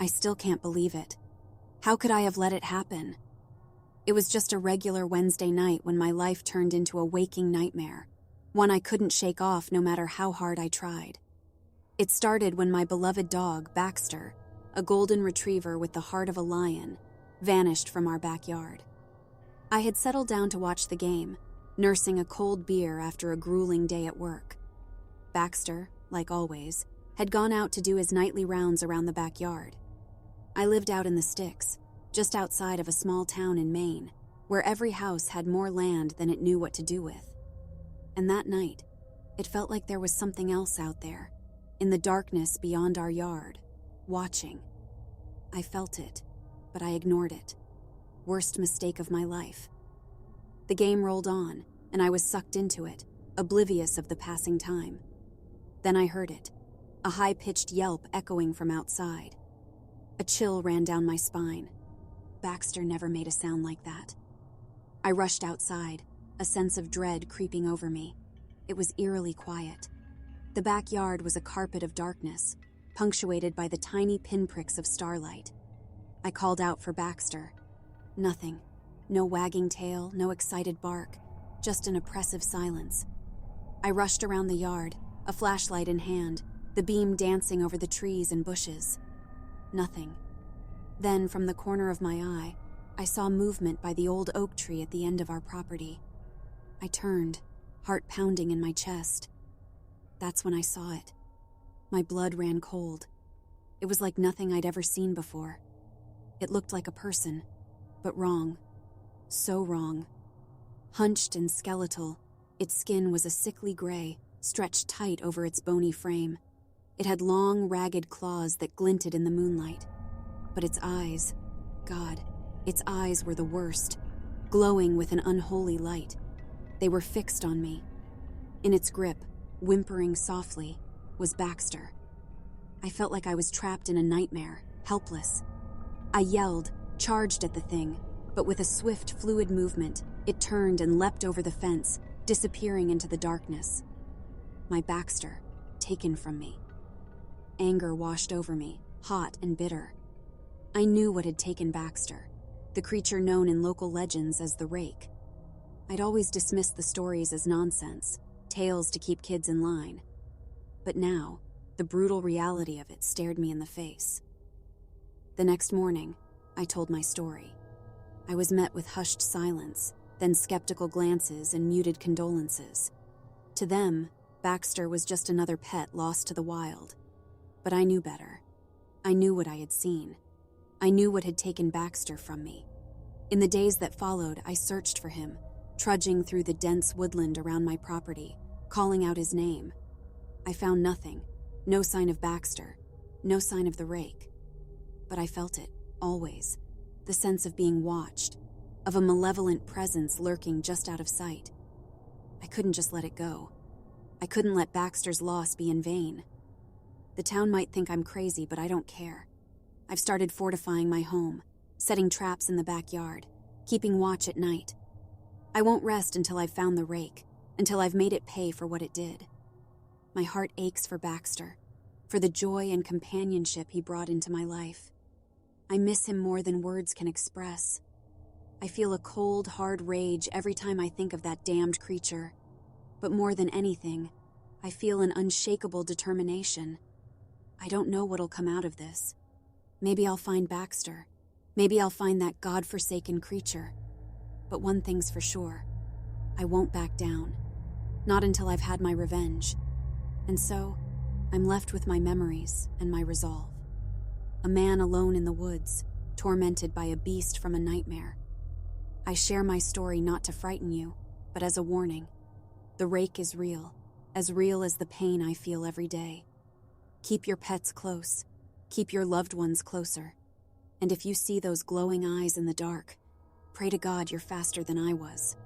I still can't believe it. How could I have let it happen? It was just a regular Wednesday night when my life turned into a waking nightmare, one I couldn't shake off no matter how hard I tried. It started when my beloved dog, Baxter, a golden retriever with the heart of a lion, vanished from our backyard. I had settled down to watch the game, nursing a cold beer after a grueling day at work. Baxter, like always, had gone out to do his nightly rounds around the backyard. I lived out in the sticks, just outside of a small town in Maine, where every house had more land than it knew what to do with. And that night, it felt like there was something else out there, in the darkness beyond our yard, watching. I felt it, but I ignored it. Worst mistake of my life. The game rolled on, and I was sucked into it, oblivious of the passing time. Then I heard it, a high-pitched yelp echoing from outside. A chill ran down my spine. Baxter never made a sound like that. I rushed outside, a sense of dread creeping over me. It was eerily quiet. The backyard was a carpet of darkness, punctuated by the tiny pinpricks of starlight. I called out for Baxter. Nothing. No wagging tail, no excited bark, just an oppressive silence. I rushed around the yard, a flashlight in hand, the beam dancing over the trees and bushes. Nothing. Then, from the corner of my eye, I saw movement by the old oak tree at the end of our property. I turned, heart pounding in my chest. That's when I saw it. My blood ran cold. It was like nothing I'd ever seen before. It looked like a person, but wrong. So wrong. Hunched and skeletal, its skin was a sickly gray, stretched tight over its bony frame. It had long, ragged claws that glinted in the moonlight. But its eyes, God, its eyes were the worst, glowing with an unholy light. They were fixed on me. In its grip, whimpering softly, was Baxter. I felt like I was trapped in a nightmare, helpless. I yelled, charged at the thing, but with a swift, fluid movement, it turned and leapt over the fence, disappearing into the darkness. My Baxter, taken from me. Anger washed over me, hot and bitter. I knew what had taken Baxter, the creature known in local legends as the Rake. I'd always dismissed the stories as nonsense, tales to keep kids in line. But now, the brutal reality of it stared me in the face. The next morning, I told my story. I was met with hushed silence, then skeptical glances and muted condolences. To them, Baxter was just another pet lost to the wild. But I knew better. I knew what I had seen. I knew what had taken Baxter from me. In the days that followed, I searched for him, trudging through the dense woodland around my property, calling out his name. I found nothing, no sign of Baxter, no sign of the Rake. But I felt it, always, the sense of being watched, of a malevolent presence lurking just out of sight. I couldn't just let it go. I couldn't let Baxter's loss be in vain. The town might think I'm crazy, but I don't care. I've started fortifying my home, setting traps in the backyard, keeping watch at night. I won't rest until I've found the Rake, until I've made it pay for what it did. My heart aches for Baxter, for the joy and companionship he brought into my life. I miss him more than words can express. I feel a cold, hard rage every time I think of that damned creature. But more than anything, I feel an unshakable determination. I don't know what'll come out of this. Maybe I'll find Baxter. Maybe I'll find that God-forsaken creature. But one thing's for sure. I won't back down. Not until I've had my revenge. And so, I'm left with my memories and my resolve. A man alone in the woods, tormented by a beast from a nightmare. I share my story not to frighten you, but as a warning. The Rake is real as the pain I feel every day. Keep your pets close. Keep your loved ones closer. And if you see those glowing eyes in the dark, pray to God you're faster than I was.